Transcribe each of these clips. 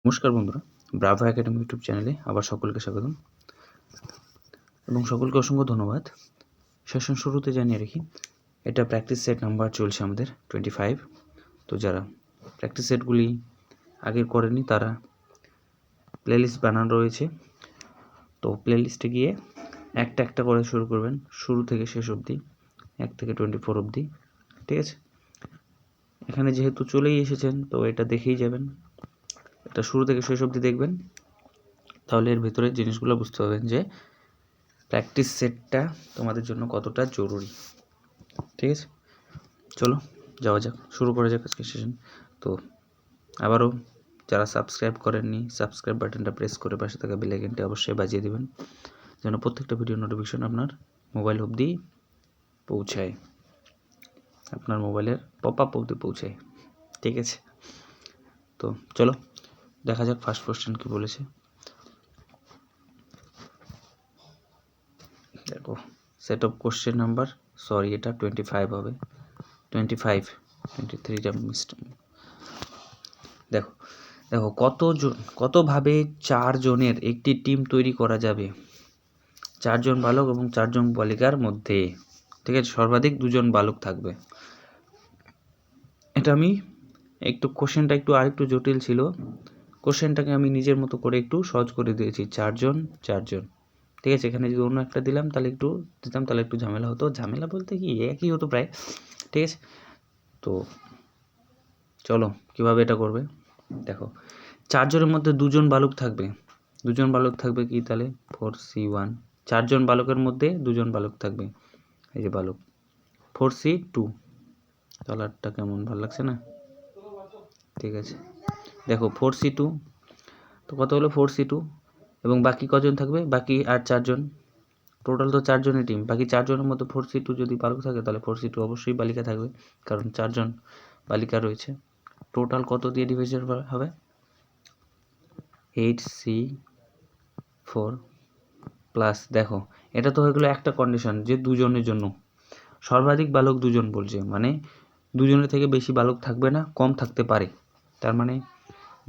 নমস্কার বন্ধুরা, Bravo academy YouTube চ্যানেলে আবার সকলকে স্বাগতম এবং সকলকে অসংখ্য ধন্যবাদ। সেশন শুরুতে জানিয়ে রাখি, এটা প্র্যাকটিস সেট নাম্বার চলছে আমাদের 25। তো যারা প্র্যাকটিস সেটগুলি আগে করেনি তারা প্লেলিস্ট বানানো রয়েছে, তো প্লেলিস্টে গিয়ে একটা একটা করে শুরু করবেন, শুরু থেকে শেষ অবধি, 1 থেকে 24 অবধি। ঠিক আছে, এখানে যেহেতু চলেই এসেছেন তো এটা দেখেই যাবেন, এটা শুরু থেকে শেষ অবধি দেখবেন, তাহলে এর ভেতরে জিনিসগুলো বুঝতে পারবেন যে প্র্যাকটিস সেটটা তোমাদের জন্য কতটা জরুরি। ঠিক আছে, চলো যাওয়া যাক, শুরু করা যাক আজকের সেশন। তো আবারও যারা সাবস্ক্রাইব করেননি, সাবস্ক্রাইব বাটনটা প্রেস করে পাশে থাকা বেল আইকনটি অবশ্যই বাজিয়ে দেবেন, যেন প্রত্যেকটা ভিডিও নোটিফিকেশন আপনার মোবাইল অবধি পৌঁছায়, আপনার মোবাইলের পপ আপ অবধি পৌঁছায়। ঠিক আছে, তো চলো দেখা যাক ফার্স্ট কোশ্চেন কি বলেছে। দেখো, set of question number, sorry এটা 25 হবে, 25, 23টা মিস্টেক। দেখো দেখো কতভাবে 4 জনের একটি টিম তৈরি করা যাবে 4 জন বালক এবং 4 জন বালিকার মধ্যে। ঠিক আছে, সর্বাধিক 2 জন বালক থাকবে। এটা আমি একটু কোশ্চেনটা আরেকটু জটিল ছিল, কোশ্চেনটাকে আমি নিজের মতো করে একটু সহজ করে দিয়েছি। 4 জন 4 জন, ঠিক আছে। এখানে যদি অন্য একটা দিতাম তাহলে একটু ঝামেলা হতো, ঝামেলা বলতে কি একই হতো প্রায়। ঠিক আছে, তো চলো কিভাবে এটা করবে। দেখো, 4 জনের মধ্যে 2 জন বালক থাকবে, 2 জন বালক থাকবে কি তাহলে 4C1। 4 জন বালকের মধ্যে 2 জন বালক থাকবে, এই যে বালক 4C2। কালারটা কেমন, ভালো লাগছে না? ঠিক আছে, দেখো 4C2, তো কত হলো 4C2, এবং বাকি কজন থাকবে, বাকি আর 4 জন, টোটাল তো 4 জনের টিম। বাকি 4 জনের মধ্যে 4C2 যদি বালক থাকে তাহলে 4C2 অবশ্যই বালিকা থাকবে, কারণ 4 জন বালিকা রয়েছে। টোটাল কত দিয়ে ডিভাইডেড হবে, 8C4 প্লাস, দেখো এটা তো হয়ে গেলো একটা কন্ডিশন যে 2 জনের জন্য, সর্বাধিক বালক 2 জন বলছে, মানে 2 জনের থেকে বেশি বালক থাকবে না, কম থাকতে পারে। তার মানে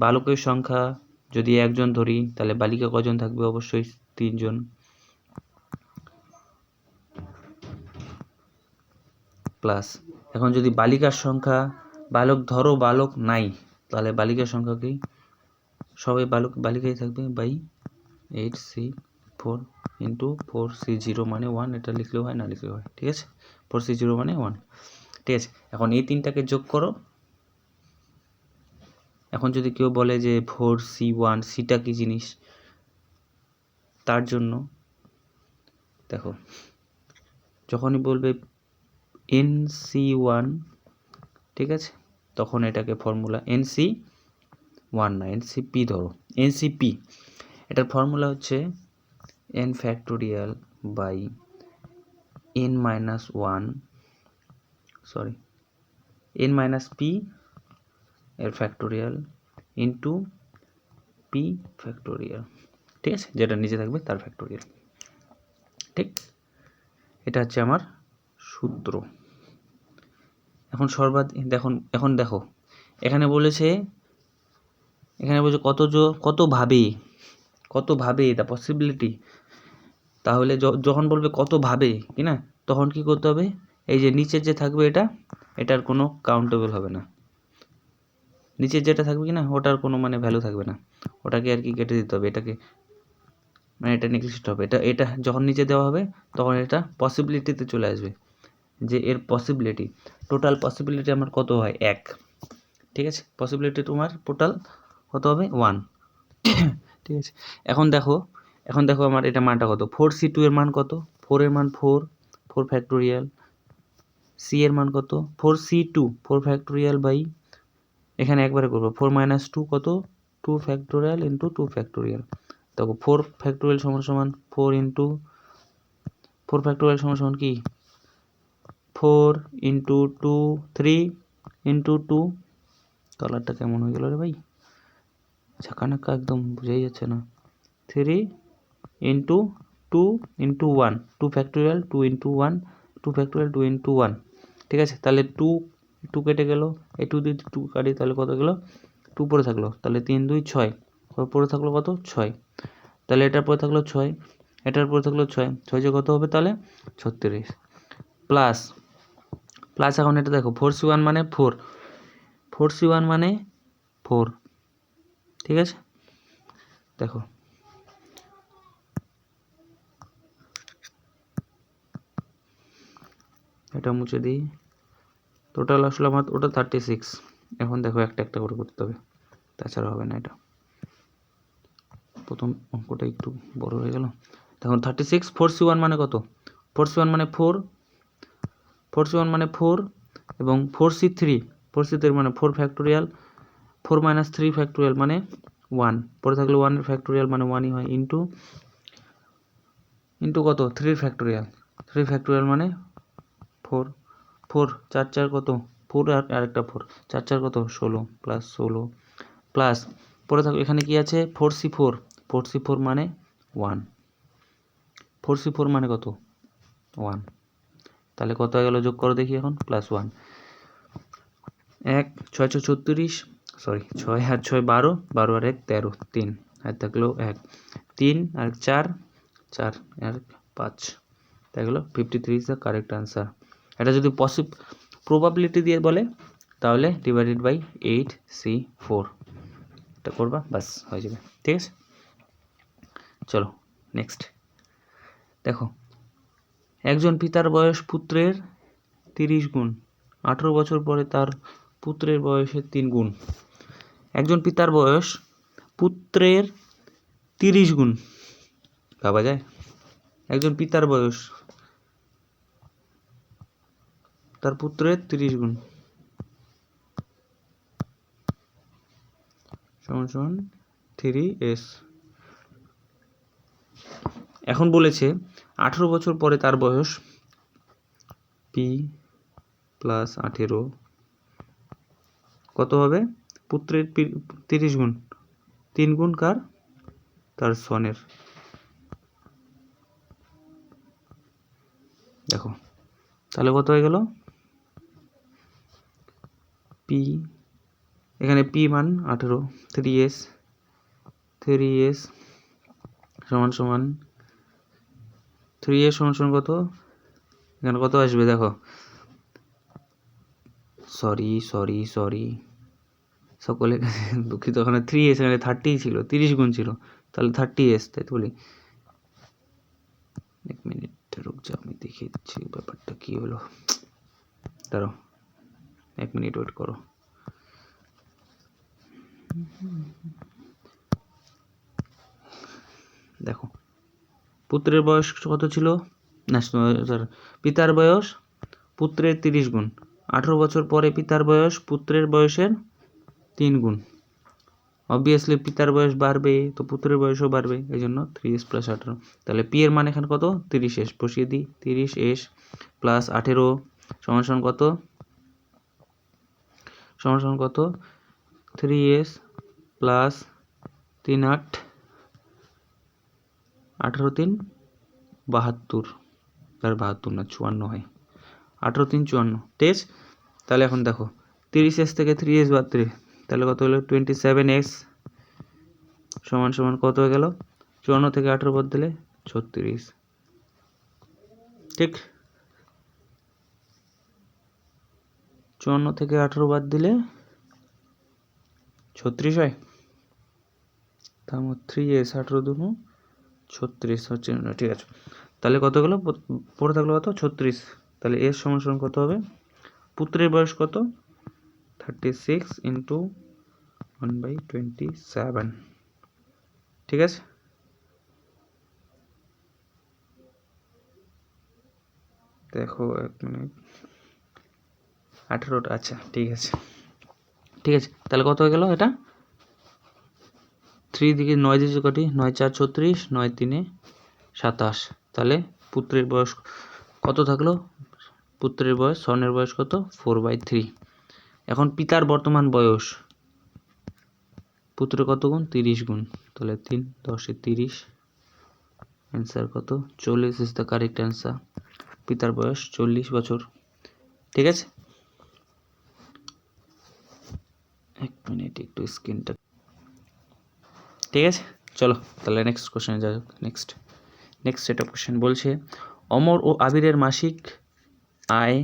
বালকের সংখ্যা যদি 1 জন ধরি তাহলে বালিকা কজন থাকবে, অবশ্যই 3 জন। প্লাস এখন যদি বালিকার সংখ্যা, বালক নাই, তাহলে বালিকার সংখ্যা কি, সবাই বালিকাই থাকবে, বাই 8C4 ইন্টু 4C0 মানে 1, এটা লিখলেও হয় না লিখলেও হয়। ঠিক আছে, 4C0 মানে 1। ঠিক আছে, এখন এই তিনটাকে যোগ করো। এখন যদি কেউ বলে যে 4C1, সিটা কি জিনিস, তার জন্য দেখো, যখনই বলবে NC1, ঠিক আছে, তখন এটাকে ফর্মুলা NC1 না, NCP ধরো, NCP, এটার ফর্মুলা হচ্ছে n factorial by n minus p এর ফ্যাক্টোরিয়াল ইন্টু p ফ্যাক্টোরিয়াল। ঠিক আছে, যেটা নিচে থাকবে তার ফ্যাক্টোরিয়াল। ঠিক, এটা হচ্ছে আমার সূত্র। এখন দেখো এখানে বলেছে কতভাবে দ্য পসিবিলিটি, তাহলে যখন বলবে কতভাবে কি না, তখন কি করতে হবে, এই যে নিচের যে থাকবে এটার কোনো কাউন্টেবল হবে না, নিচের যেটা থাকবে কি না ওটার কোনো মানে ভ্যালু থাকবে না, ওটাকে আর কি কেটে দিতে হবে, এটাকে মানে এটা নেগলিজিবল হবে। এটা যখন নিচে দেওয়া হবে তখন এটা পসিবিলিটিতে চলে আসবে, যে এর পসিবিলিটি, টোটাল পসিবিলিটি আমার কত হয় 1। ঠিক আছে, পসিবিলিটি তোমার টোটাল কত হবে 1। ঠিক আছে, এখন দেখো আমার এটা মানটা কত, 4C2 এর মান কত, 4 এর মান 4 ফ্যাক্টোরিয়াল, সি এর মান কত 4C2, 4 ফ্যাক্টোরিয়াল বাই, এখানে একবারে করবো 4 মাইনাস 2 কত, 2 ফ্যাক্টোরিয়াল ইন্টু 2 ফ্যাক্টোরিয়াল। দেখো 4 ফ্যাক্টোরিয়াল সমান 4 ইন্টু 4 ফ্যাক্টোরিয়াল সমান কি 4 ইন্টু 2, 3 ইন্টু 2, কালারটা কেমন হয়ে গেল রে ভাই, ঝাঁকানাকা একদম বোঝাই যাচ্ছে না। 3 into 2 into 1, 2 factorial 2 into 1, 2 factorial 2 into 1। ঠিক আছে, তাহলে 2 কেটে গেল, এই 2 দিয়ে 2 কাটি, তাহলে কত গেল টু পরে থাকলো, তাহলে 3 2 6, পরে থাকলো কত 6, তাহলে এটার পরে থাকলো 6, এটার পরে থাকলো 6, 6 যে কত হবে তাহলে 36, প্লাস এখন এটা দেখো 4C1 মানে 4, 4C1 মানে 4, ঠিক আছে। দেখো এটা মুছে দিই, টোটাল আসলে আমার ওটা 36, এখন দেখো একটা একটা করে করতে হবে, তাছাড়া হবে না। এটা প্রথম অঙ্কটা একটু বড় হয়ে গেল। দেখুন 36, 4C1 মানে কত, 4C1 মানে 4, 4C1 মানে 4 এবং 4C3 মানে 4 ফ্যাক্টোরিয়াল, 4 মাইনাস 3 ফ্যাক্টোরিয়াল মানে 1, পরে থাকলে 1 এর ফ্যাক্টোরিয়াল মানে 1ই হয়, ইন্টু কত 3 ফ্যাক্টোরিয়াল, 3 ফ্যাক্টোরিয়াল মানে 4, 4 4 4 কত 4 আর আরেকটা 4, 4 4 কত 16, প্লাস 16, প্লাস পরে থাকবে এখানে কি আছে 4C4, 4C4 মানে 1, 4C4 মানে কত 1, তাহলে কত হয়ে গেল যোগ করো দেখি এখন, প্লাস 1, 1 6 6 36, সরি 6 আর 6 12, 12 আর 1 13, 3 আর থাকলো 1, 3 আর 4 4 আর 5, তাই গেলো 53 ইজ দ্য কারেক্ট আনসার। এটা যদি প্রবাবিলিটি দিয়ে বলে তাহলে ডিভাইডেড বাই 8C4, এটা করবা বাস হয়ে যাবে, ঠিক আছে। চলো নেক্সট দেখো, একজন পিতার বয়স পুত্রের 30 গুণ, 18 বছর পরে তার পুত্রের বয়সের 3 গুণ। একজন পিতার বয়স পুত্রের 30 গুণ, ভাবা যায়? একজন পিতার বয়স তার পুত্রের 30 গুণ সমান সমান 3s। এখন বলেছে 18 বছর পরে তার বয়স p প্লাস 18 কত হবে, পুত্রের 30 গুণ, 3 গুণ কার, তার সনের। দেখো তাহলে কত হয়ে গেল, p এখানে p মান 18, 3s সমান সমান 3s সমান সমান কত, এখানে কত আসবে দেখো, সরি সকলে দুঃখিত, ওখানে 3s এখানে 30 ছিল, 30 গুণ ছিল, তাহলে 30s, তাই তো বলি। এক মিনিট রুক যাও, আমি দেখিয়ে দিচ্ছি ব্যাপারটা কি হলো, দাঁড়াও 1 মিনিট ওয়েট করো। দেখো পুত্রের বয়স কত ছিল, না পিতার বয়স পুত্রের 30 গুণ, 18 বছর পরে পিতার বয়স পুত্রের বয়সের 3 গুণ। অবভিয়াসলি পিতার বয়স বাড়বে তো পুত্রের বয়সও বাড়বে, এই জন্য 3s প্লাস 18, তাহলে p এর মান এখানে কত 30s, বসিয়ে দিই 30s প্লাস 18 সমান সমান কত, 3s প্লাস 3 8 18 3 72, আর 72 না 54 হয়, 18 3 54, ঠিক। তাহলে এখন দেখো 30s থেকে 3s বাদ দিলে তাহলে কত হলো 27s সমান সমান কত হয়ে গেল, 54 থেকে 18 বাদ দিলে 36, ঠিক। 54 থেকে 18 বাদ দিলে 36 হয়, তাহলে 3s 18 দুগুণ 36 হচ্ছে না, ঠিক আছে। তাহলে কত গেল, পড়ে থাকলো কত 36, তাহলে এর সমান সমান কত হবে, পুত্রের বয়স কত 36 ইন্টু 1/27, ঠিক আছে। দেখো 1 মিনিট 18টা, আচ্ছা ঠিক আছে, তাহলে কত হয়ে গেল, এটা 3 দিকে 9 দিকে কটি, 9 4 36, 9 3 27, তাহলে পুত্রের বয়স কত থাকলো, পুত্রের বয়স সনের বয়স কত 4/3। এখন পিতার বর্তমান বয়স, পুত্রের কত গুণ 30 গুণ, তাহলে 3 10 30, অ্যান্সার কত 40 ইজ দ্য কারেক্ট অ্যান্সার। পিতার বয়স 40 বছর, ঠিক আছে। এক মিনিট একটু স্ক্রিনটা, ঠিক আছে। চলো তাহলে নেক্সট কোশ্চেনে যাও। নেক্সট সেট অফ কোশ্চেন বলছে অমর ও আবিরের মাসিক আয়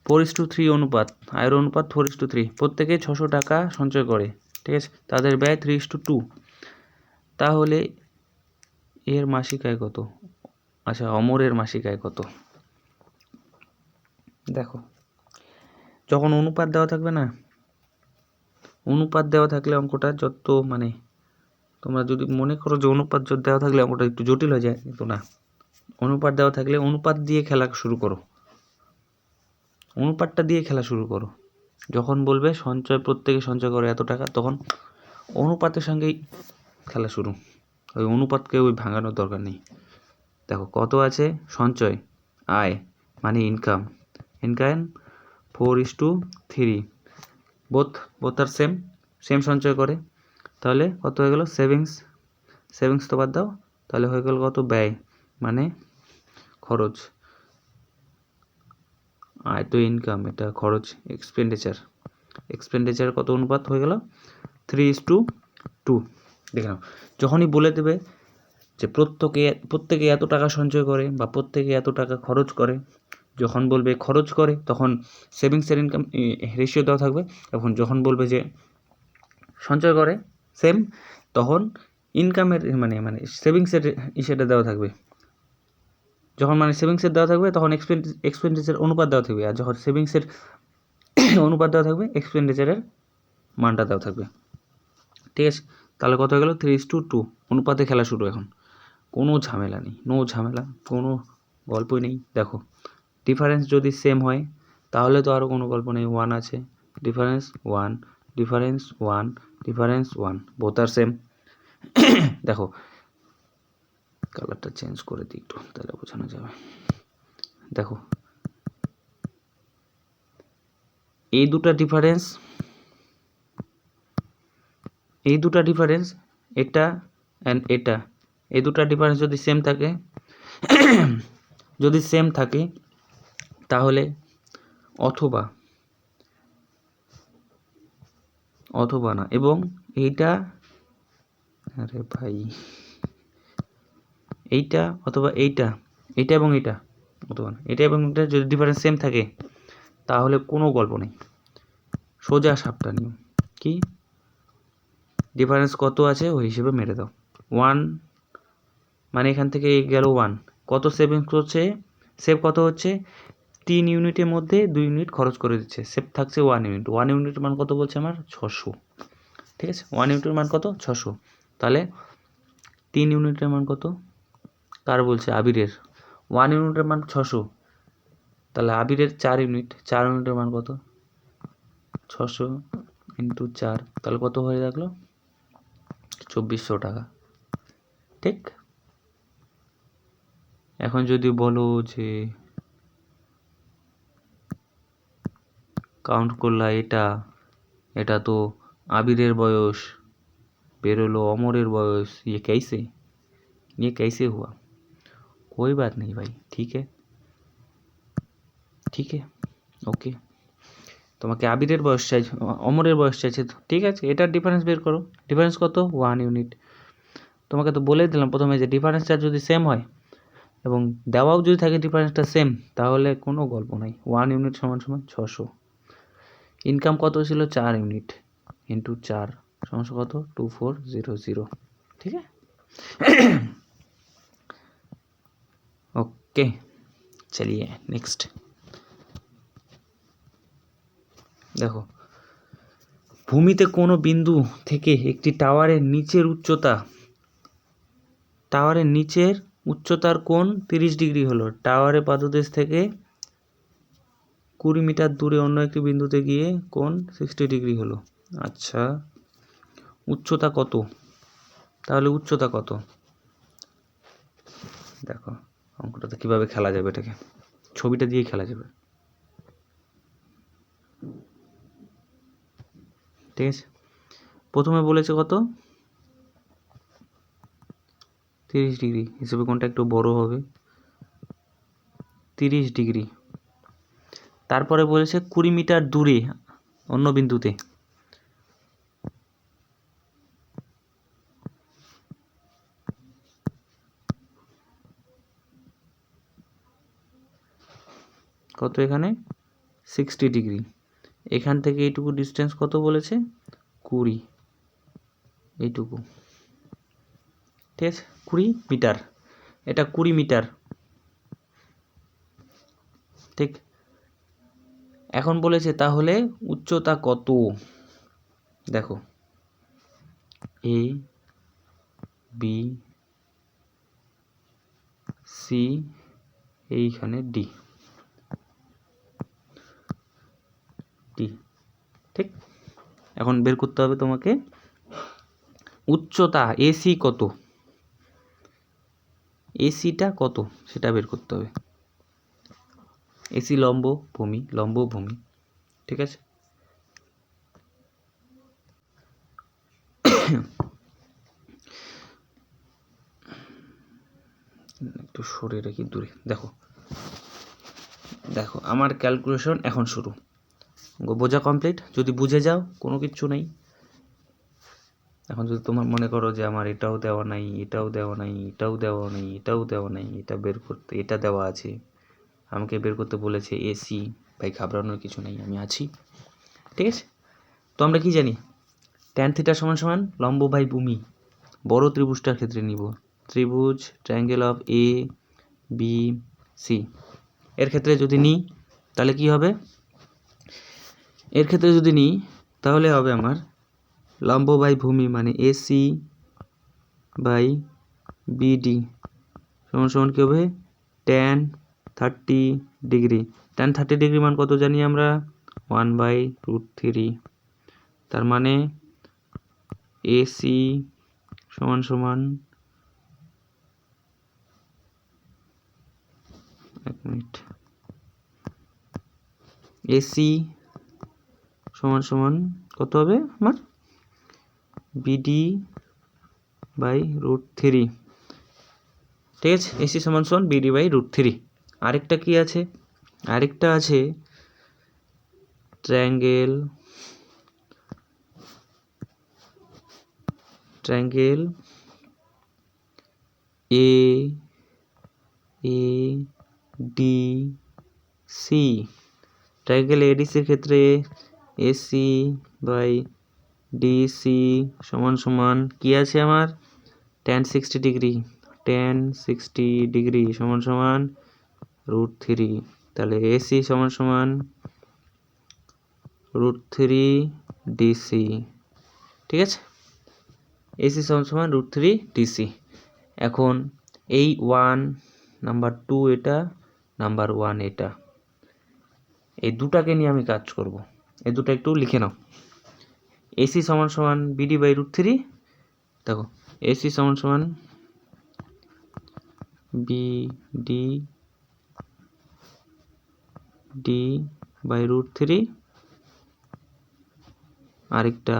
4:3 অনুপাত, আয়ের অনুপাত 4:3, প্রত্যেকে 600 টাকা সঞ্চয় করে, ঠিক আছে। তাদের ব্যয় 3:2, তাহলে এর মাসিক আয় কত? আচ্ছা, অমরের মাসিক আয় কত? দেখো, যখন অনুপাত দেওয়া থাকবে না, অনুপাত দেওয়া থাকলে অঙ্কটা যত মানে তোমরা যদি মনে করো যে অনুপাত দেওয়া থাকলে অঙ্কটা একটু জটিল হয়ে যায়, কিন্তু না, অনুপাত দেওয়া থাকলে অনুপাত দিয়ে খেলা শুরু করো, অনুপাতটা দিয়ে খেলা শুরু করো। যখন বলবে সঞ্চয়, প্রত্যেকে সঞ্চয় করে এত টাকা, তখন অনুপাতের সঙ্গেই খেলা শুরু, ওই অনুপাতকে ওই ভাঙানোর দরকার নেই। দেখো কত আছে সঞ্চয়, আয় মানে ইনকাম, 4:3, বোথ আর সেম সঞ্চয় করে, তাহলে কত হয়ে গেল? সেভিংস তো বাদ দাও, তাহলে হয়ে গেল কত? ব্যয় মানে খরচ, আয় তো ইনকাম, এটা খরচ, এক্সপেন্ডিচার কত অনুপাত হয়ে গেল? 3:2। দেখে নাও, যখনই বলে দেবে যে প্রত্যেকে এত টাকা সঞ্চয় করে বা প্রত্যেকে এত টাকা খরচ করে, যখন বলবে খরচ করে তখন সেভিংসের ইনকাম রেশিও দেওয়া থাকবে, এখন যখন বলবে যে সঞ্চয় করে সেম, তখন ইনকামের মানে সেভিংসের সেটা দেওয়া থাকবে। যখন মানে সেভিংসের দেওয়া থাকবে তখন এক্সপেন্ডিচার অনুপাত দেওয়া থাকবে, আর যখন সেভিংসের অনুপাত দেওয়া থাকবে এক্সপেন্ডিচারের মানটা দেওয়া থাকবে, ঠিক আছে। তাহলে কত হয়ে গেল? 3:2 অনুপাতে খেলা শুরু। এখন কোনো ঝামেলা নেই, নো ঝামেলা, কোনো গল্পই নেই। দেখো ডিফারেন্স যদি সেম হয় তাহলে তো আরও কোনো গল্প নেই, 1 আছে, ডিফারেন্স 1, বোথ আর সেম। দেখো কালারটা চেঞ্জ করে দিই একটু, তাহলে বোঝানো যাবে। দেখো এই দুটা ডিফারেন্স, এটা অ্যান্ড এটা, এই দুটা ডিফারেন্স যদি সেম থাকে, তাহলে অথবা না, এবং এইটা, আরে ভাই, এইটা অথবা এইটা এবং এইটা, অথবা এটা এবং এটা যদি ডিফারেন্স সেম থাকে তাহলে কোনো গল্প নেই, সোজা সাপটা নিয়ম। কি ডিফারেন্স কত আছে ওই হিসেবে মেরে দাও। 1 মানে এখান থেকে গেল 1, কত সেভিংস হচ্ছে? সেভ কত হচ্ছে? 3 ইউনিটের মধ্যে 2 ইউনিট খরচ করে দিচ্ছে, সেভ থাকছে 1 ইউনিট। 1 ইউনিটের মান কত বলছে আমার? 600, ঠিক আছে। 1 ইউনিটের মান কত? 600। তাহলে 3 ইউনিটের মান কত? কার বলছে? আবিরের। 1 ইউনিটের মান 600, তাহলে আবিরের 4 ইউনিটের মান কত? 600 ইন্টু 4, তাহলে কত হয়ে থাকলো? 2400 টাকা, ঠিক। এখন যদি বলো যে কাউন্ট করলা এটা তো আবিরের বয়স, বেরোলো অমরের বয়স, ये कैसे हुआ? कोई बात नहीं भाई, ठीक है ওকে। তোমাকে আবিরের বয়স চাইছে, অমরের বয়স চাইছে, তো ঠিক আছে, এটার ডিফারেন্স বের করো। ডিফারেন্স কত? 1 ইউনিট। তোমাকে তো বলেই দিলাম প্রথমে যে ডিফারেন্সটা যদি সেম হয় এবং দেওয়াও যদি থাকে ডিফারেন্সটা সেম, তাহলে কোনো গল্প নাই। 1 ইউনিট সমান 600। ইনকাম কত ছিল? 4 ইউনিট ইন্টু 4 সমান কত? 2400, ঠিক আছে। ওকে, চলিয়ে নেক্সট। দেখো ভূমিতে কোনো বিন্দু থেকে একটি টাওয়ারের নিচের উচ্চতার কোণ 30 ডিগ্রি হলো। টাওয়ারের পাদদেশ থেকে 20 মিটার দূরে অন্য একটি বিন্দুতে গিয়ে কোণ 60 ডিগ্রি হলো। আচ্ছা, উচ্চতা কত? তাহলে উচ্চতা কত? দেখো অঙ্কটাতে কিভাবে খেলা যাবে, এটাকে ছবিটা দিয়ে খেলা যাবে, ঠিক আছে। প্রথমে বলেছে কত? 30 ডিগ্রি, হিসেবে কোণটা একটু বড় হবে, 30 ডিগ্রি। তারপরে বলেছে 20 মিটার দূরে অন্য বিন্দুতে, কত এখানে 60°। এখান থেকে এইটুকু ডিস্টেন্স কত বলেছে 20, এইটুকু, ঠিক আছে 20 মিটার, এটা 20 মিটার, ঠিক। এখন বলেছে তাহলে উচ্চতা কত, দেখো এ বি সি এইখানে ডি, ঠিক। এখন বের করতে হবে তোমাকে উচ্চতা এসি কত, এসিটা কত সেটা বের করতে হবে। এসি লম্ব ভূমি, ঠিক আছে। একটু সরে রাখি দূরে, দেখো আমার ক্যালকুলেশন এখন শুরু, বোঝা কমপ্লিট। যদি বুঝে যাও কোনো কিচ্ছু নেই। এখন যদি তোমার মনে করো যে আমার এটাও দেওয়া নাই, এটাও দেওয়া নাই, এটাও দেওয়া নেই, এটাও দেওয়া নাই, এটা বের করতে, এটা দেওয়া আছে, আমাকে বের করতে বলেছে এসি, ভাই ঘাবড়ানোর কিছু নেই, আমি আছি, ঠিক আছে। তো আমরা কি জানি tan θ সমান লম্ব বাই ভূমি, বড় ত্রিভুজটার ক্ষেত্রে নিব, ত্রিভুজ triangle of A B C, এর ক্ষেত্রে যদি নিই তাহলে কি হবে, এর ক্ষেত্রে যদি নিই তাহলে হবে আমার লম্ব বাই ভূমি মানে এসি বাই বিডি সমান কি হবে tan 30°। tan 30° মান কত জানি আমরা 1/√3, তার মানে এসি সমান এক মিনিট, এসি সমান কত হবে আমার বিডি বাই √3, ঠিক আছে। এসি সমান বিডি বাই √3। আরেকটা কি আছে, আরেকটা আছে triangle A D C, triangle এডিসির ক্ষেত্রে এসি বাই ডিসি সমান কি আছে আমার tan 60° সমান √3, তাহলে এসি সমান √3 ডিসি, ঠিক আছে। এসি সমান √3 ডিসি। এখন এই 1 নাম্বার 2 এটা, নাম্বার 1 এটা, এই দুটাকে নিয়ে আমি কাজ করব, এই দুটো একটু লিখে নাও। এসি সমান বিডি বাই √3, দেখো এসি সমান বিডি ডি বাই √3, আরেকটা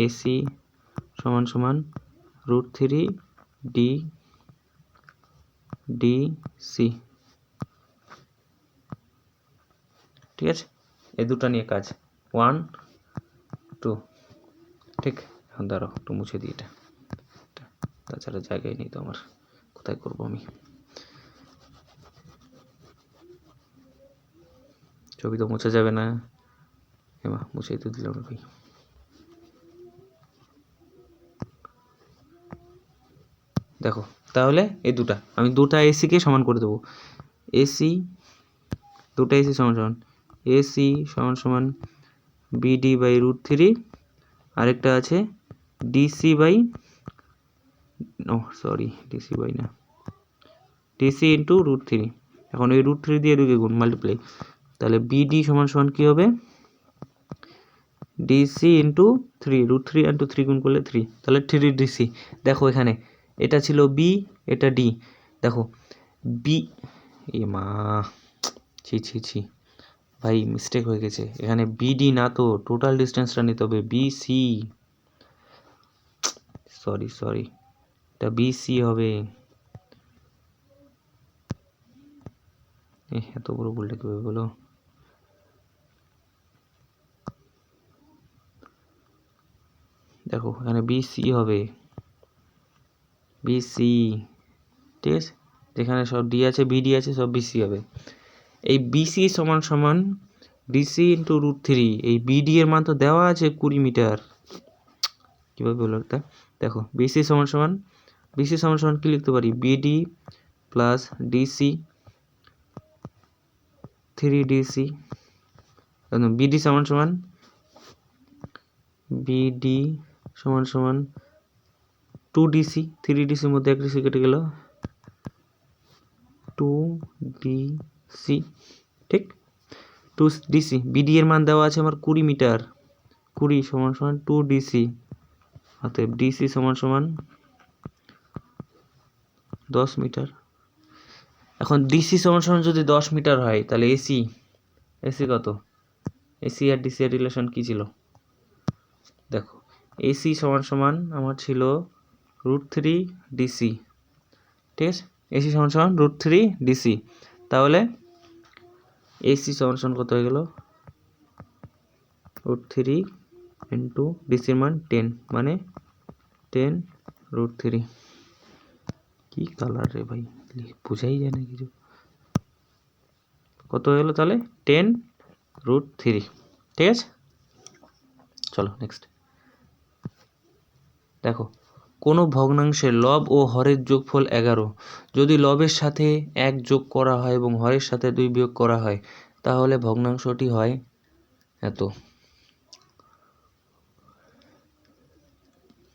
এসি সমান √3 ডি ডিসি, ঠিক আছে। এই দুটো নিয়ে কাজ 1 2, ঠিক। এখন দাঁড়াও একটু মুছে দিই এটা, তাছাড়া জায়গায় নেই তো আমার, কোথায় করবো আমি, ছবি তো মুছে যাবে না, এমা মুছে তো দিলাম না ভাই। দেখো তাহলে এই দুটা আমি দুটা এসিকে সমান করে দেবো, এসি দুটা এসি সমান এসি সমান বিডি বাই √3, আরেকটা আছে ডিসি বাই ডিসি বাই না ডিসি ইন্টু √3। এখন এই √3 দিয়ে দুকে গুণ মাল্টিপ্লাই, তাহলে বিডি সমান কি হবে ডিসি ইন্টু 3, √3 ইন্টু 3 গুণ করলে 3, তাহলে 3 ডিসি। দেখো এখানে এটা ছিল বি, এটা ডি, দেখো বি, এ মা ছি ভাই মিস্টেক হয়ে গেছে, এখানে বিডি না তো টোটাল ডিস্টেন্সটা নিতে হবে বিসি, সরি এটা বিসি হবে, এত বড় ভুলটা কিভাবে বলো, দেখো এখানে বিসি হবে, বিসি, ঠিক আছে। যেখানে সব ডি আছে বিডি আছে সব বিসি হবে। এই BC সমান সমান DC ইন্টু √3, এই BD এর মান তো দেওয়া আছে 20 মিটার। কীভাবে বলো একটা? দেখো BC সমান সমান কি লিখতে পারি? BD plus DC 3DC, BD সমান সমান BD সমান সমান 2DC, 3DC মধ্যে 1 DC কেটে গেল, 2DC, ঠিক? 2DC, BD এর মান দেওয়া আছে আমার 20 মিটার, 20 সমান সমান 2DC, অতএব DC সমান সমান 10 মিটার। এখন DC সমান সমান যদি 10 মিটার হয় তাহলে AC কত? AC আর DC এর রিলেশন কি ছিল? দেখো AC সমান সমান আমার ছিল √3 DC, ঠিক আছে? AC সমান সমান √3 DC, তাহলে AC সমান সমান কত হয়ে গেল? √3 ইন্টু DC এর মান 10, মানে 10 √3। কি কালার রে ভাই, বোঝাই যায় না কিছু। কত হয়ে গেল তাহলে? 10 √3, ঠিক আছে? চলো নেক্সট দেখো, কোনো ভগ্নাংশের লব ও হরের যোগফল 11, যদি লবের সাথে 1 যোগ করা হয় এবং হরের সাথে 2 বিয়োগ করা হয় তাহলে ভগ্নাংশটি হয় এত।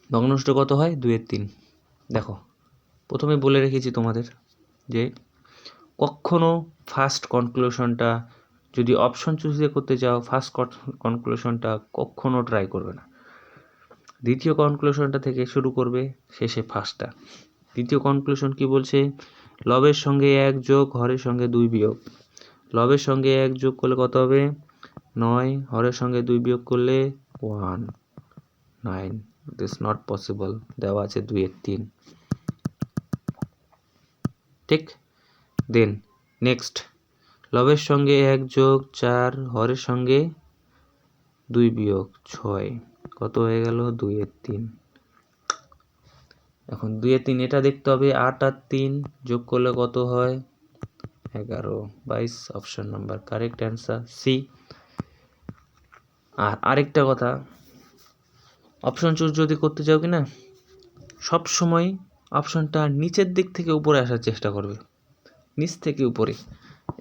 ভগ্নাংশটি কত হয়? 2/3। দেখো প্রথমে বলে রেখেছি তোমাদের যে কখনো ফার্স্ট কনক্লুশনটা যদি অপশন চুজ করতে চাও, ফার্স্ট কনক্লুশনটা কখনো ট্রাই করবে না, দ্বিতীয় কনক্লুশনটা থেকে শুরু করবে, শেষে ফার্স্টটা। দ্বিতীয় কনক্লুশন কি বলছে? লবের সঙ্গে 1 যোগ হরের সঙ্গে 2 বিয়োগ। লবের সঙ্গে 1 যোগ করলে কত হবে? 9, হরের সঙ্গে 2 বিয়োগ করলে 1, 9। দিস নট পসিবল, দেওয়া আছে 2/3, ঠিক? দেন নেক্সট, লবের সঙ্গে 1 যোগ 4, হরের সঙ্গে 2 বিয়োগ 6, কত হয়ে গেল? 2/3। এখন 2/3 এটা দেখতে হবে, 8 আর 3 যোগ করলে কত হয়? 11, 22। Option number correct answer C. আর আরেকটা কথা, অপশন চুজ যদি করতে চাও কি না, সব সময় অপশনটা নিচের দিক থেকে উপরে আসার চেষ্টা করবে, নিচ থেকে উপরে।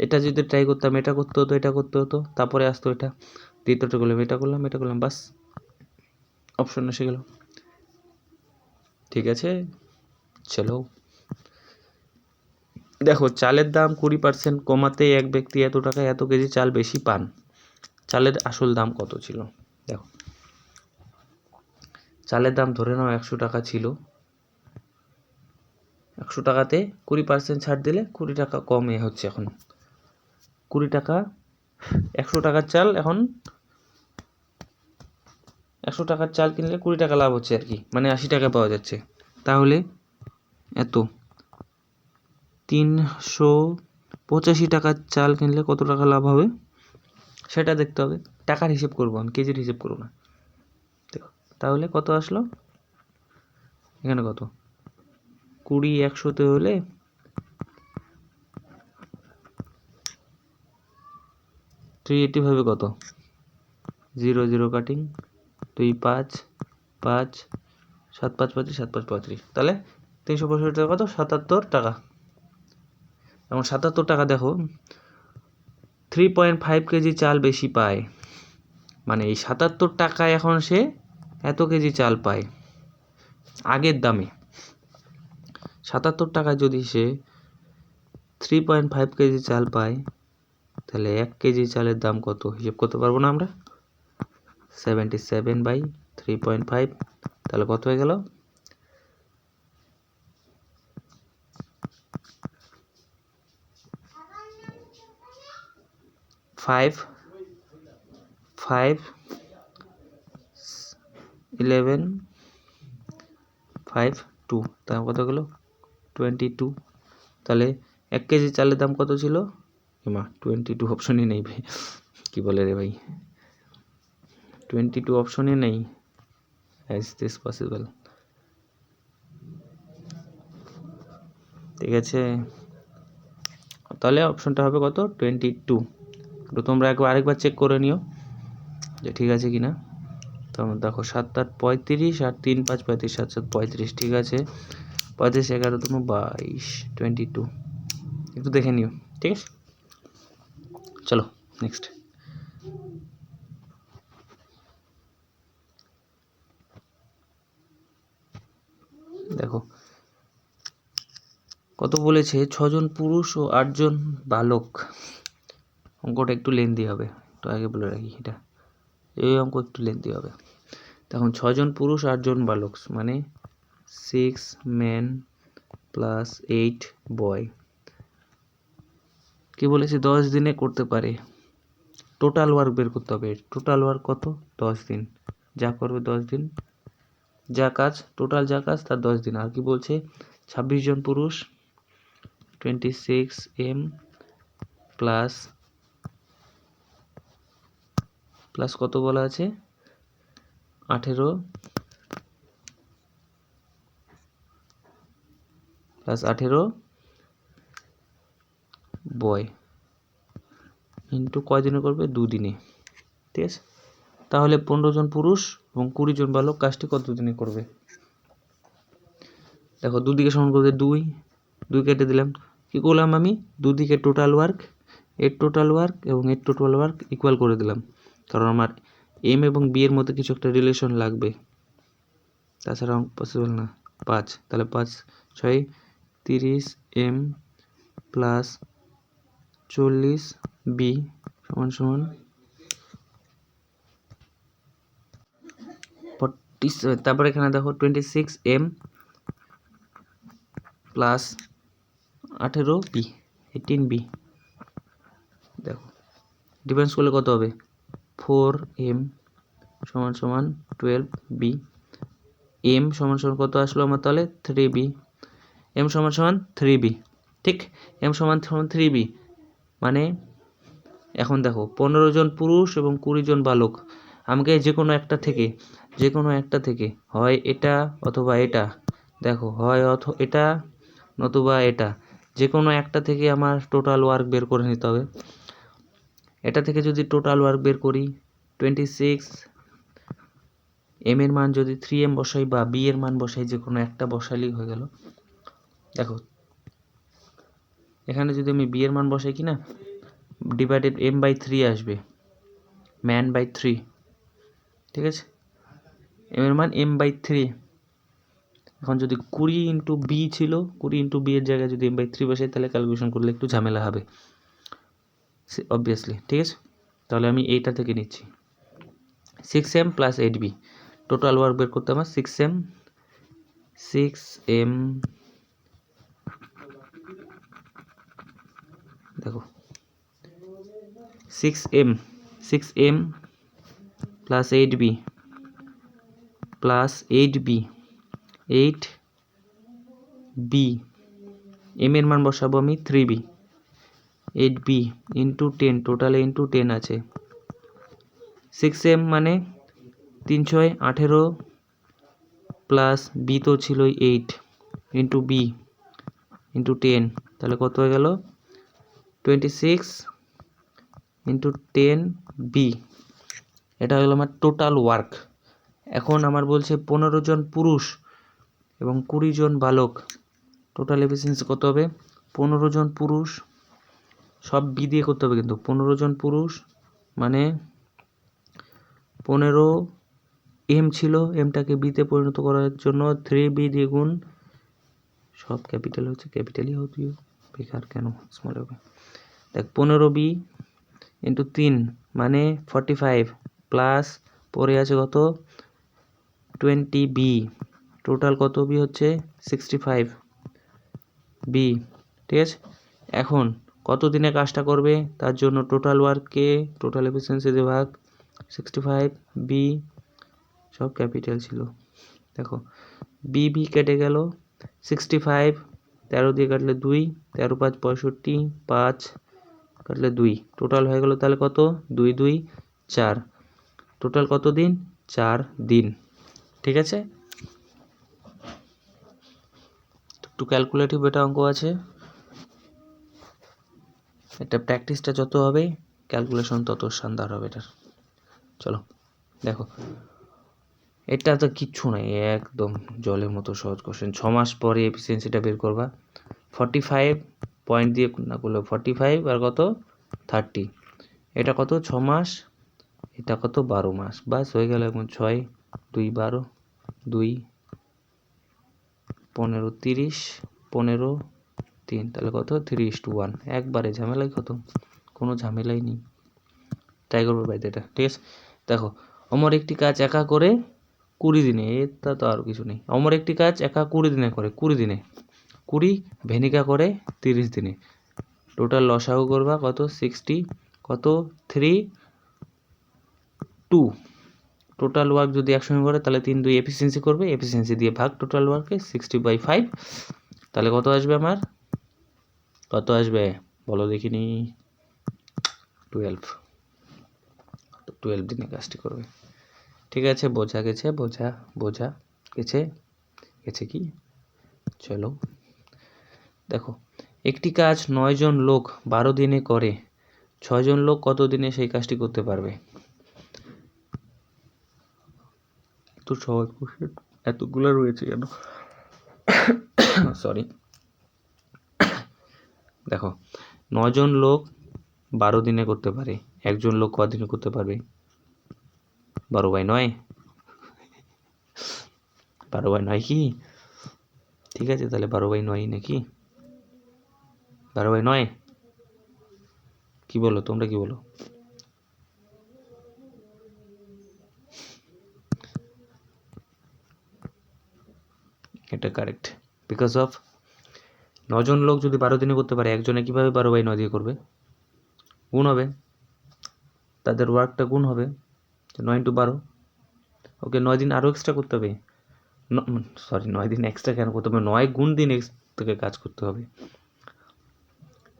এটা যদি ট্রাই করতাম, এটা করতে হতো, এটা করতে হতো, তারপরে আসতো এটা, দ্বিতীয়টা করলাম, এটা করলাম, বাস অপশন এসে গেল। ঠিক আছে, চলো দেখো, চালের দাম 20% কমাতে এক ব্যক্তি এত টাকায় এত কেজি চাল বেশি পান। চালের আসল দাম কত ছিল? দেখো, চালের দাম ধরে নাও 100 টাকা ছিল, 100 টাকাতে 20% ছাড় দিলে 20 টাকা কমে হচ্ছে এখন 20 টাকা। 100 টাকার চাল এখন 100 টাকার চাল কিনলে 20 টাকা লাভ হচ্ছে আর কি, মানে 80 টাকা পাওয়া যাচ্ছে। তাহলে এত 385 টাকার চাল কিনলে কত টাকা লাভ হবে সেটা দেখতে হবে। টাকার হিসেব করবো আমি, কেজির হিসেব করবো না। দেখো তাহলে কত আসলো এখানে? কত? 20 100তে হলে 380 হবে কত? 0 0 কাটিং, 2 5 5 7 5 35, 7 5 35, তাহলে 365 টাকা কত? 77 টাকা। এখন 77 টাকা দেখো, 3.5 কেজি চাল বেশি পায়, মানে এই 77 টাকায় এখন সে এত কেজি চাল পায় আগের দামে। 77 টাকায় যদি সে 3.5 কেজি চাল পায় তাহলে 1 কেজি চালের দাম কত হিসেব করতে পারবো না আমরা? 77/3.5, তাহলে কত হয়ে গেল? 5 5 11 5 2, দাম কত গেল? 22। তাহলে 1 কেজি চালের দাম কত ছিল? মা 22 অপশনই নেই ভাই, কি বলে রে ভাই, 22 অপশনই নেই। Is this possible? ঠিক আছে, তাহলে অপশনটা হবে কত 22। তো তোমরা আরেকবার চেক করে নিও যে ঠিক আছে কিনা। তো দেখো 7 8 35 আর 3 5 35 7 7 35 ঠিক আছে। 35 11 তম 22 22 একটু দেখে নিও, ঠিক আছে। চলো নেক্সট। দেখো কত বলেছে, 6 জন পুরুষ ও 8 জন বালক। অঙ্কটা একটু লেন্দি হবে, তো আগে বলে রাখি এটা, এই অঙ্ক একটু লেন্দি হবে। তখন 6 জন পুরুষ 8 জন বালক মানে 6 men প্লাস 8 বয়। কি বলেছে 10 দিনে করতে পারে। টোটাল ওয়ার্ক বের করতে হবে। টোটাল ওয়ার্ক কত 10 দিন, যা করবে 10 দিন, যা কাজ টোটাল যা কাজ তার 10 দিন। আর কি বলছে 26 জন পুরুষ 26 m প্লাস প্লাস কত বলা আছে 18 প্লাস 18 বয় ইন্টু কয় দিনে করবে 2 দিনে, ঠিক আছে। তাহলে 15 জন পুরুষ এবং 20 জন বালক কাজটি কত দিনে করবে। দেখো দুদিকে সমান করতে 2 কেটে দিলাম। কি করলাম আমি দুদিকে টোটাল ওয়ার্ক, এর টোটাল ওয়ার্ক এবং এর টোটাল ওয়ার্ক ইকুয়াল করে দিলাম, কারণ আমার এম এবং বি এর মধ্যে কিছু একটা রিলেশন লাগবে, তাছাড়া পসিবল না। 5 তাহলে 5 6 30 m প্লাস 40 বি সমান সমান 47। তারপর এখানে দেখো 26 m প্লাস 18 বি 18 বি। দেখো ডিফারেন্স করলে কত হবে 4 m সমান সমান 12 বি। m সমান সমান কত আসলো আমার তাহলে 3 বি। m সমান সমান 3 বি, ঠিক। m সমান সমান 3 বি মানে এখন দেখো 15 জন পুরুষ এবং 20 জন বালক। আমাকে যে কোনো একটা থেকে হয় এটা অথবা এটা, দেখো হয় এটা নতুবা এটা, যে কোনো একটা থেকে আমার টোটাল ওয়ার্ক বের করে নিতে হবে। এটা থেকে যদি টোটাল ওয়ার্ক বের করি 26 m এর মান যদি 3m বসাই বা b এর মান বসাই, যে কোনো একটা বসালেই হয়ে গেল। দেখো এখানে যদি আমি b এর মান বসাই কিনা ডিভাইডেড m/3 আসবে, man/3, ঠিক আছে। m এর মান m/3। এখন যদি 20 ইন্টু বি ছিল, 20 ইন্টু বি এর জায়গায় যদি m/3 বসাই তাহলে ক্যালকুলেশন করলে একটু ঝামেলা হবে অবভিয়াসলি, ঠিক আছে। তাহলে আমি এইটা থেকে নিচ্ছি 6m plus 8b। Total work বের করতে আমার 6m দেখো 6m plus 8b plus 8b 8b m এর মান বসাবো আমি 3b 8b ইন্টু 10, টোটালে ইন্টু 10 আছে। 6m মানে 3 6 18 প্লাস b তো ছিল 8 ইন্টু b ইন্টু 10, তাহলে কত হয়ে গেল 26 ইন্টু 10b। এটা হলো আমার টোটাল ওয়ার্ক। এখন আমার বলছে 15 জন পুরুষ এবং 20 জন বালক, টোটাল এফিসিয়েন্সি কত হবে 15 জন পুরুষ, সব বি দিয়ে করতে হবে কিন্তু 15 জন পুরুষ মানে 15 m ছিল, mটাকে বিতে পরিণত করার জন্য 3b দিয়ে গুণ, সব ক্যাপিটাল হচ্ছে ক্যাপিটালই হতো, বেকার কেন স্মল হবে। দেখ 15b ইন্টু 3 মানে 45 প্লাস পরে আছে কত 20b, টোটাল কত বি হচ্ছে 65b, ঠিক আছে। এখন কত দিনে কাজটা করবে তার জন্য টোটাল ওয়ার্ককে টোটাল এফিসিয়েন্সি দিয়ে ভাগ 65b, সব ক্যাপিটাল ছিল। দেখো বি কেটে গেল 65, 13 দিয়ে কাটলে 2, 13 5 65, 5 কাটলে 2, টোটাল হয়ে গেল তাহলে কত 2 2 4, টোটাল কত দিন 4 দিন, ঠিক আছে। একটু ক্যালকুলেটিভ এটা অঙ্ক আছে। এটা প্র্যাকটিসটা যত হবে ক্যালকুলেশন তত শানদার হবে এটার। চলো দেখো, এটা তো কিচ্ছু নাই, একদম জলের মতো সহজ কোশ্চেন। 6 মাস পরে এফিসিয়েন্সিটা বের করবা। 45 পয়েন্ট দিয়ে না করলে 45 আর কত 30, এটা কত 6 মাস, এটা কত 12 মাস, বাস হয়ে গেল। এখন 6 2 12 2 15 30 15 3, তাহলে কত 3:1, একবারে ঝামেলাই কত, কোনো ঝামেলাই নেই। ট্রাই করবো বাইতে এটা, ঠিক আছে। দেখো, অমর একটি কাজ একা করে 20 দিনে, এটা তো আর কিছু নেই। অমর একটি কাজ একা 20 দিনে করে, 20 দিনে 20, ভেনিকা করে 30 দিনে। টোটাল লসাগু করবা কত 60, কত 3 2। টোটাল ওয়ার্ক যদি একসঙ্গে করে তাহলে 3 2 এফিসিয়েন্সি করবে, এফিসিয়েন্সি দিয়ে ভাগ টোটাল ওয়ার্কে 60/5, তাহলে কত আসবে আমার, কত আসবে বলো দেখিনি, 12 দিনে কাজটি করবে। ঠিক আছে, বোঝা গেছে, বোঝা গেছে কি? চলো দেখো, একটি কাজ 9 জন লোক 12 দিনে করে, 6 জন লোক কত দিনে সেই কাজটি করতে পারবে? তো সহজ কোশ্চেন, এতগুলো রয়েছে কেন? সরি। দেখো, 9 জন লোক 12 দিনে করতে পারে, একজন লোক কদিনে করতে পারবে? 12/9, 12/9 কি? ঠিক আছে, তাহলে 12/9 নাকি? 12/9 কি বলো, তোমরা কি বলো? এটা কারেক্ট, বিকজ অফ 9 জন লোক যদি 12 দিনে করতে পারে, একজনে কিভাবে 12/9 দিয়ে করবে? গুণ হবে, তাদের ওয়ার্কটা গুণ হবে, 9 × 12। ওকে 9 দিন আরও এক্সট্রা করতে হবে, সরি 9 দিন এক্সট্রা কেন করতে হবে, 9 গুণ দিন থেকে কাজ করতে হবে।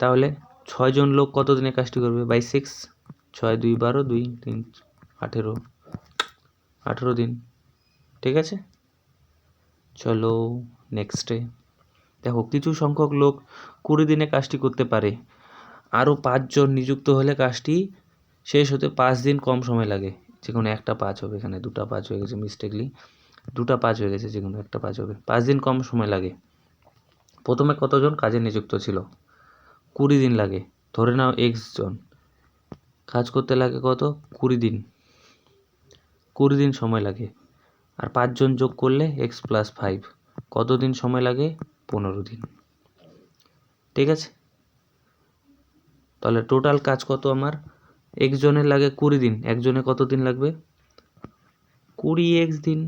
তাহলে 6 জন লোক কত দিনে কাজটি করবে? বাই 6, 6 2 12 2 3 18 দিন। ঠিক আছে, চলো নেক্সটে দেখো, কিছু সংখ্যক লোক 20 দিনে কাজটি করতে পারে, আরও 5 জন নিযুক্ত হলে কাজটি শেষ হতে 5 দিন কম সময় লাগে। যে কোনো একটা 5 হবে, এখানে 2টা 5 হয়ে গেছে মিস্টেকলি, 2টা 5 হয়ে গেছে, যে কোনো একটা 5 হবে। 5 দিন কম সময় লাগে। প্রথমে কতজন কাজে নিযুক্ত ছিল? 20 দিন লাগে, ধরে নাও x জন কাজ করতে লাগে কত 20 দিন, 20 দিন সময় লাগে। আর 5 জন যোগ করলে x + 5, কত দিন সময় লাগে? 15 দিন। ঠিক আছে, তাহলে টোটাল কাজ কত আমার? একজনের লাগে 20 দিন, একজনে কত দিন লাগবে? 20x দিন।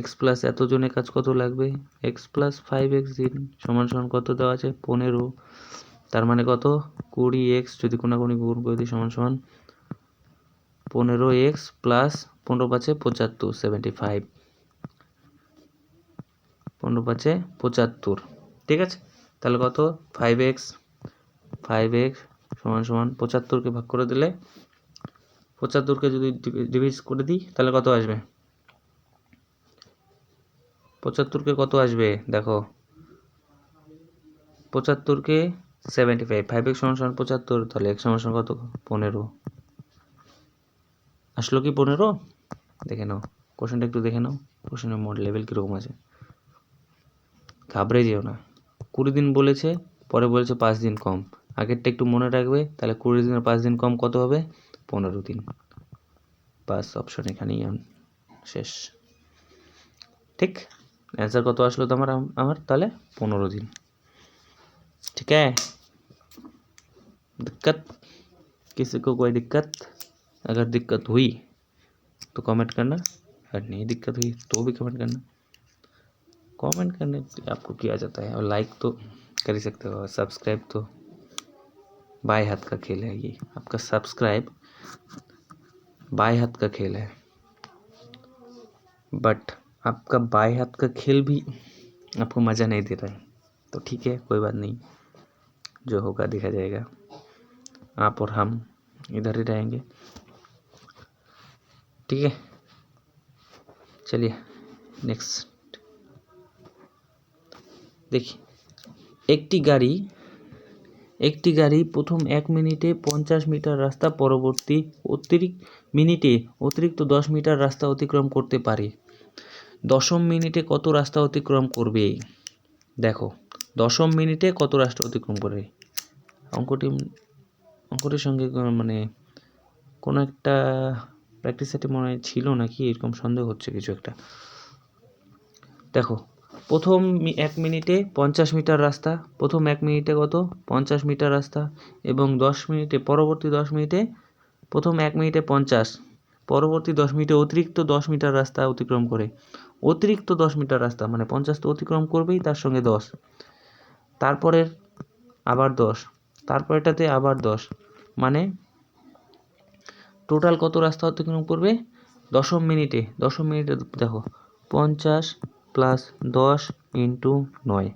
x প্লাস এতজনের কাজ কত লাগবে? x + 5x দিন, সমান সমান কত দেওয়া আছে? 15। তার মানে কত 20x যদি কোনাকুনি গুণ করে দিই সমান সমান 15x প্লাস 15 × 5 = 75, 75, 15 × 5 = 75। ঠিক আছে, তাহলে কত 5x সমান সমান 75কে ভাগ করে দিলে, 75কে যদি ডিভাইড করে দিই তাহলে কত আসবে? 75কে কত আসবে দেখো, 75কে 75, 5x সমান সমান 75, তাহলে x সমান সমান কত 15। আসলো কি 15? দেখে নাও কোশ্চেনটা, একটু দেখে নাও কোশ্চেনের মোড লেভেল কীরকম আছে, ঘাবড়ে যেও না। 20 দিন বলেছে, পরে বলেছে 5 দিন কম, আগেরটা একটু মনে রাখবে। তাহলে 20 দিনের 5 দিন কম কত হবে? 15 দিন। বাস, অপশন এখানেই শেষ। ঠিক, অ্যান্সার কত আসলো তোমার আমার? তাহলে 15 दिन। ठीक है, दिक्कत किसी को कोई दिक्कत? अगर दिक्कत हुई तो कमेंट करना, अगर नहीं दिक्कत हुई तो भी कमेंट करना। कमेंट करने से आपको किया जाता है, और लाइक तो कर ही सकते हो, और सब्सक्राइब तो बाएं हाथ का खेल है। ये आपका सब्सक्राइब बाएं हाथ का खेल है, बट आपका बाएं हाथ का खेल भी आपको मज़ा नहीं दे रहा है, तो ठीक है, कोई बात नहीं, जो होगा देखा जाएगा। आप और हम इधर ही रहेंगे, ठीक है। चलिए नेक्स्ट देखिए, একটি গাড়ি একটি গাড়ি প্রথম 1 মিনিটে 50 মিটার রাস্তা পরবর্তী অতিরিক্ত 10 মিটার রাস্তা অতিক্রম করতে পারে। দশম মিনিটে কত রাস্তা অতিক্রম করবে? দেখো, দশম মিনিটে কত রাস্তা অতিক্রম করবে? অঙ্কটির সঙ্গে মানে কোনো একটা প্র্যাকটিস সেটে মনে হয় ছিল নাকি, এরকম সন্দেহ হচ্ছে কিছু একটা। দেখো, প্রথম 1 মিনিটে 50 মিটার রাস্তা, প্রথম 1 মিনিটে কত 50 মিটার রাস্তা, এবং 10 মিনিটে পরবর্তী 10 মিনিটে, প্রথম 1 মিনিটে 50, পরবর্তী 10 মিনিটে অতিরিক্ত 10 মিটার রাস্তা অতিক্রম করে। অতিরিক্ত 10 মিটার রাস্তা মানে 50 তো অতিক্রম করবেই, তার সঙ্গে 10, তারপরের আবার 10, তারপরেরটাতে আবার 10, মানে টোটাল কত রাস্তা অতিক্রম করবে দশম মিনিটে? দেখো 50 প্লাস 10 ইন্টু 9।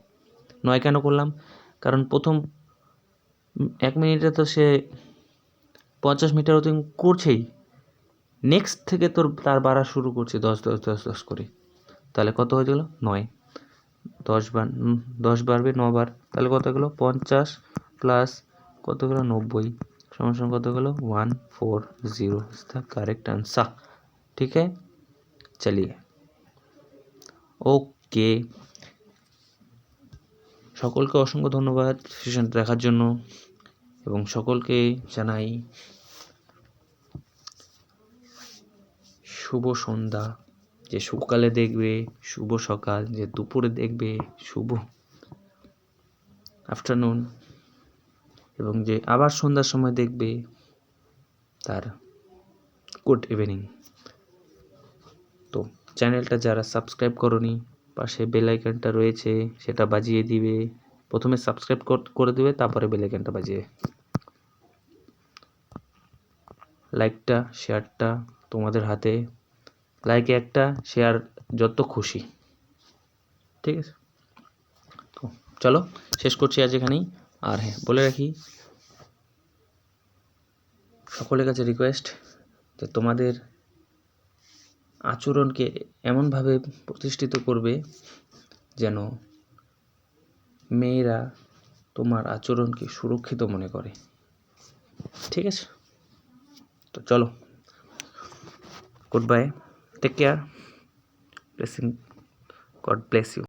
9 কেন করলাম? কারণ প্রথম 1 মিনিটে তো সে 50 মিটার অতিক্রম করছেই, নেক্সট থেকে তার বাড়া শুরু করছে 10 10 10 10 করে। তাহলে কত হয়ে গেল? 9। 10 বাড়বে 9 বার, তাহলে কত গেল? 50 প্লাস কত গেল? 90 সমান কত গেল? 140 इज द करेक्ट आंसर। ठीक है, चलिए ওকে। সকলকে অসংখ্য ধন্যবাদ সেশনটা দেখার জন্য, এবং সকলকে জানাই শুভ সন্ধ্যা। যে সকালে দেখবে শুভ সকাল, যে দুপুরে দেখবে শুভ আফটারনুন, এবং যে আবার সন্ধ্যার সময় দেখবে তার গুড ইভিনিং। তো চ্যানেলটা যারা সাবস্ক্রাইব করনি, পাশে বেল আইকনটা রয়েছে, সেটা বাজিয়ে দিবে। প্রথমে সাবস্ক্রাইব করে দিবে, তারপরে বেল আইকনটা বাজিয়ে। লাইকটা শেয়ারটা তোমাদের হাতে, লাইক একটা, শেয়ার যত খুশি। ঠিক আছে, তো চলো শেষ করছি আজ এখানেই। আর হ্যাঁ, বলে রাখি সকলের কাছে রিকোয়েস্ট যে তোমাদের আচরণকে এমনভাবে প্রতিষ্ঠিত করবে যেন মেয়েরা তোমার আচরণকে সুরক্ষিত মনে করে। ঠিক আছে, তো চলো, good bye, take care, blessing, God bless you.